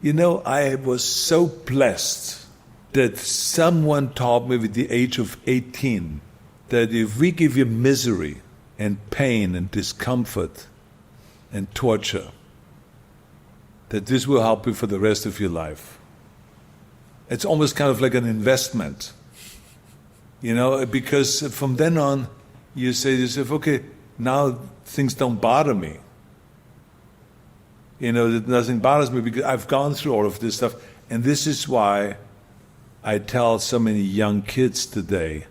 I was so blessed that someone taught me at the age of 18 that if we give you misery and pain and discomfort and torture, that this will help you for the rest of your life. It's almost kind of like an investment, because from then on, you say to yourself, okay, now things don't bother me. That nothing bothers me because I've gone through all of this stuff. And this is why I tell so many young kids today,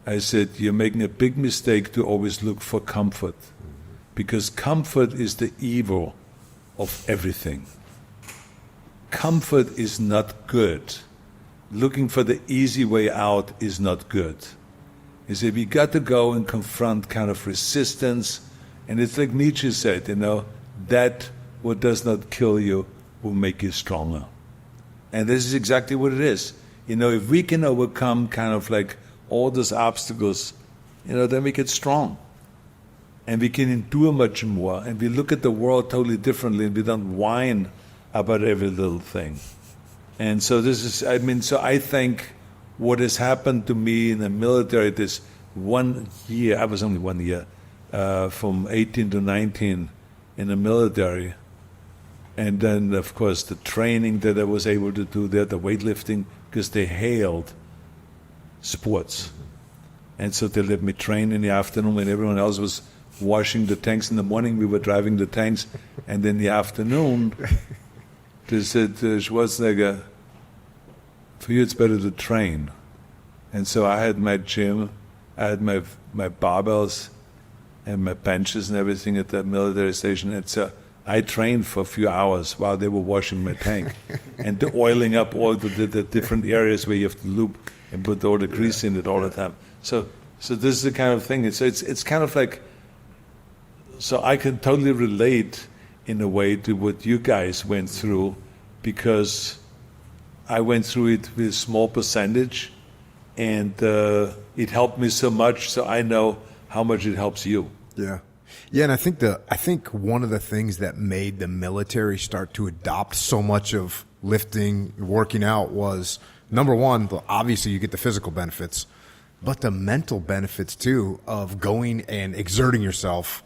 I said, you're making a big mistake to always look for comfort. Because comfort is the evil of everything. Comfort is not good. Looking for the easy way out is not good. You see, we got to go and confront kind of resistance. And it's like Nietzsche said, that what does not kill you will make you stronger. And this is exactly what it is. If we can overcome kind of like all those obstacles, then we get strong. And we can endure much more. And we look at the world totally differently and we don't whine about every little thing. And so I think what has happened to me in the military this 1 year, I was only 1 year, from 18 to 19 in the military. And then, of course, the training that I was able to do there, the weightlifting, because they hailed sports. And so they let me train in the afternoon when everyone else was washing the tanks. In the morning, we were driving the tanks. And in the afternoon, they said, Schwarzenegger, for you it's better to train. And so I had my gym, I had my barbells and my benches and everything at the military station. And so I trained for a few hours while they were washing my tank and the oiling up all the different areas where you have to lube and put all the grease in it all the time. So this is the kind of thing. It's kind of like, so I can totally relate in a way to what you guys went through, because I went through it with a small percentage, and it helped me so much. So I know how much it helps you. Yeah. Yeah, and I think one of the things that made the military start to adopt so much of lifting, working out was, number one, obviously you get the physical benefits, but the mental benefits too of going and exerting yourself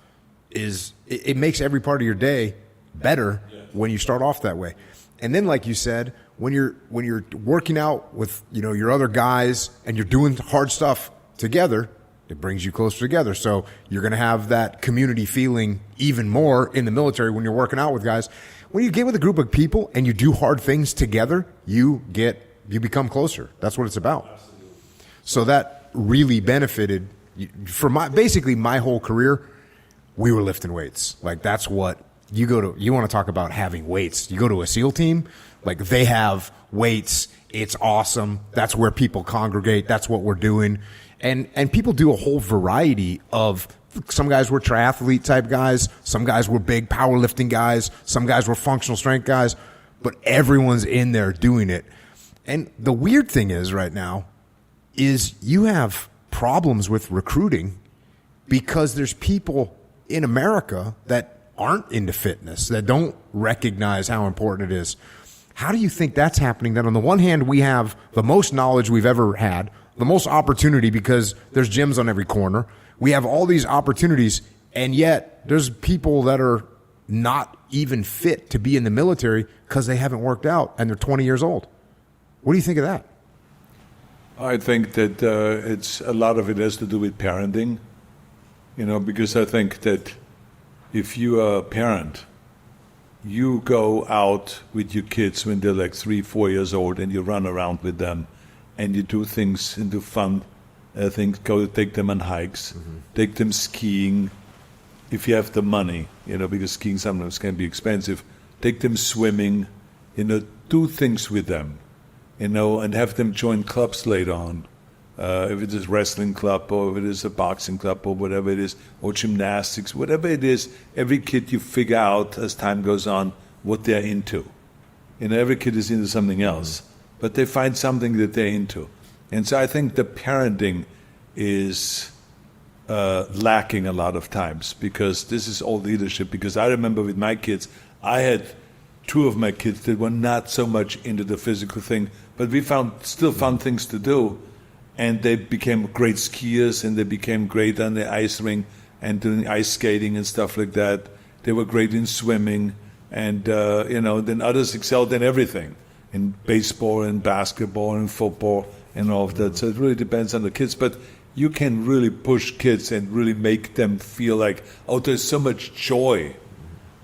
it makes every part of your day better when you start off that way. And then, like you said, when you're working out with your other guys and you're doing hard stuff together, it brings you closer together. So you're going to have that community feeling even more in the military when you're working out with guys. When you get with a group of people and you do hard things together, you become closer. That's what it's about. Absolutely. So that really benefited for basically my whole career. We were lifting weights. Like, that's what you want to talk about having weights. You go to a SEAL team, like, they have weights. It's awesome. That's where people congregate. That's what we're doing. And people do a whole variety of, some guys were triathlete type guys, some guys were big powerlifting guys, some guys were functional strength guys, but everyone's in there doing it. And the weird thing is right now is you have problems with recruiting because there's people in America that aren't into fitness, that don't recognize how important it is. How do you think that's happening? That on the one hand, we have the most knowledge we've ever had, the most opportunity because there's gyms on every corner. We have all these opportunities, and yet there's people that are not even fit to be in the military because they haven't worked out and they're 20 years old. What do you think of that? I think that it's a lot of it has to do with parenting, because I think that if you are a parent, you go out with your kids when they're like 3-4 years old and you run around with them and you do things and do fun things, go take them on hikes, take them skiing if you have the money, because skiing sometimes can be expensive. Take them swimming, do things with them, and have them join clubs later on. If it is a wrestling club or if it is a boxing club or whatever it is, or gymnastics, whatever it is, every kid you figure out as time goes on what they're into. Every kid is into something else, but they find something that they're into. And so I think the parenting is lacking a lot of times, because this is all leadership. Because I remember with my kids, I had two of my kids that were not so much into the physical thing, but we found still fun things to do, and they became great skiers, and they became great on the ice rink and doing ice skating and stuff like that. They were great in swimming, and then others excelled in everything, in baseball and basketball and football and all of that. So it really depends on the kids, but you can really push kids and really make them feel like, oh, there's so much joy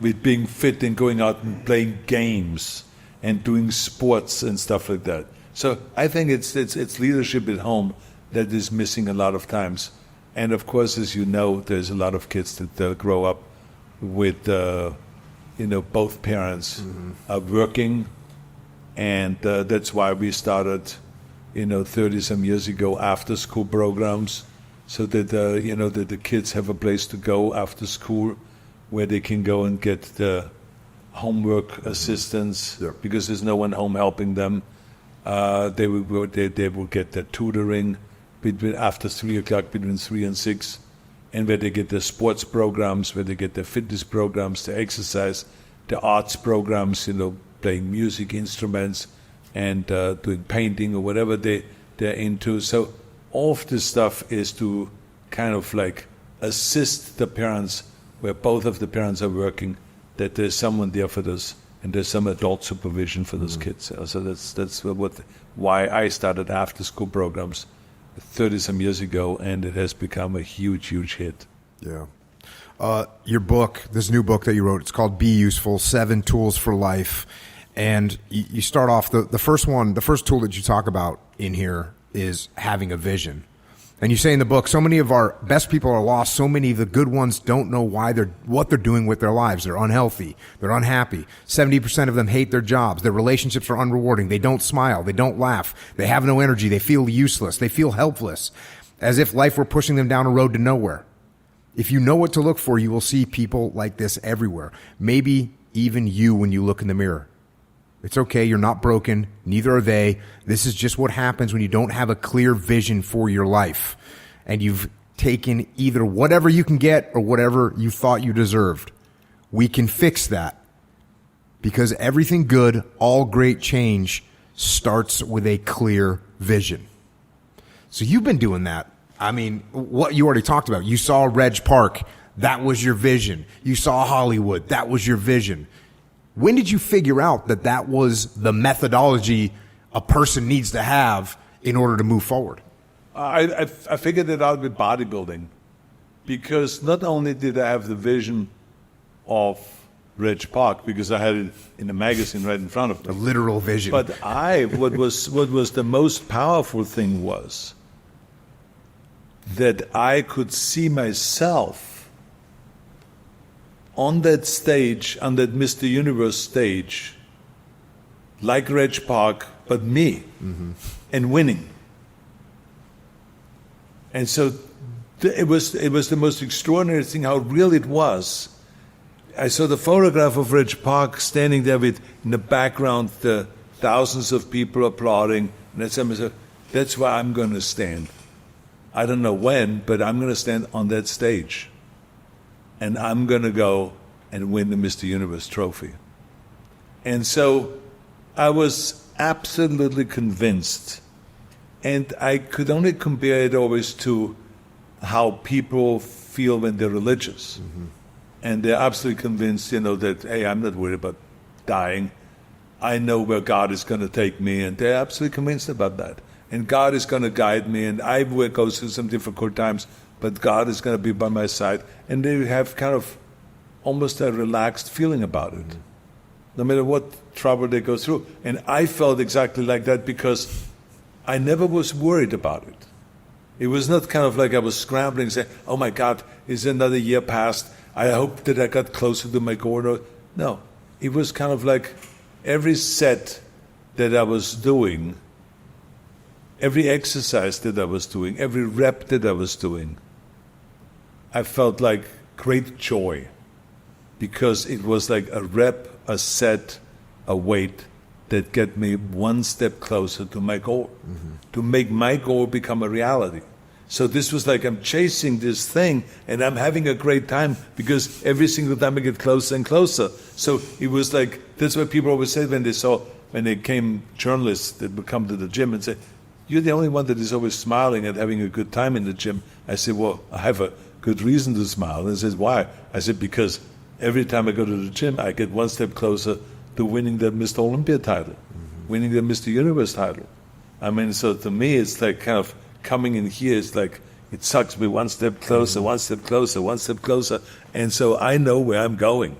with being fit and going out and playing games and doing sports and stuff like that. So I think it's leadership at home that is missing a lot of times. And of course, as you know, there's a lot of kids that grow up with, both parents are working, and that's why we started, 30-some years ago, after-school programs, so that that the kids have a place to go after school, where they can go and get the homework assistance, because there's no one home helping them. They will get their tutoring after 3 o'clock, between 3 and 6, and where they get their sports programs, where they get their fitness programs, their exercise, the arts programs, playing music instruments and doing painting or whatever they're into. So all of this stuff is to kind of like assist the parents, where both of the parents are working, that there's someone there for this, and there's some adult supervision for those kids. So that's why I started after-school programs 30-some years ago, and it has become a huge, huge hit. Yeah. Your book, this new book that you wrote, it's called Be Useful, 7 Tools for Life. And you start off, the first tool that you talk about in here is having a vision. And you say in the book, so many of our best people are lost. So many of the good ones don't know what they're doing with their lives. They're unhealthy. They're unhappy. 70% of them hate their jobs. Their relationships are unrewarding. They don't smile. They don't laugh. They have no energy. They feel useless. They feel helpless, as if life were pushing them down a road to nowhere. If you know what to look for, you will see people like this everywhere. Maybe even you when you look in the mirror. It's okay. You're not broken. Neither are they. This is just what happens when you don't have a clear vision for your life, and you've taken either whatever you can get or whatever you thought you deserved. We can fix that, because everything good, all great change starts with a clear vision. So you've been doing that. I mean, what you already talked about. You saw Reg Park. That was your vision. You saw Hollywood. That was your vision. When did you figure out that was the methodology a person needs to have in order to move forward? I figured it out with bodybuilding, because not only did I have the vision of Reg Park, because I had it in the magazine right in front of me. The literal vision. But what was the most powerful thing was that I could see myself on that stage, on that Mr. Universe stage, like Reg Park, but me, and winning. And so it was the most extraordinary thing, how real it was. I saw the photograph of Reg Park standing there with, in the background, the thousands of people applauding, and I said to myself, that's where I'm going to stand. I don't know when, but I'm going to stand on that stage. And I'm going to go and win the Mr. Universe trophy. And so I was absolutely convinced. And I could only compare it always to how people feel when they're religious. And they're absolutely convinced, that, hey, I'm not worried about dying. I know where God is going to take me. And they're absolutely convinced about that. And God is going to guide me. And I will go through some difficult times, but God is going to be by my side. And they have kind of almost a relaxed feeling about it, no matter what trouble they go through. And I felt exactly like that, because I never was worried about it. It was not kind of like I was scrambling, saying, oh my God, is another year past? I hope that I got closer to my goal. No, it was kind of like every set that I was doing, every exercise that I was doing, every rep that I was doing, I felt like great joy, because it was like a rep, a set, a weight that get me one step closer to my goal, to make my goal become a reality. So this was like I'm chasing this thing, and I'm having a great time because every single time I get closer and closer. So it was like, that's what people always said when they came, journalists that would come to the gym and say, "You're the only one that is always smiling and having a good time in the gym." I said, "Well, I have a good reason to smile." And they said, "Why?" I said, "Because every time I go to the gym, I get one step closer to winning that Mr. Olympia title, winning the Mr. Universe title." I mean, so to me, it's like kind of coming in here is like, it sucks me one step closer, one step closer, one step closer. And so I know where I'm going.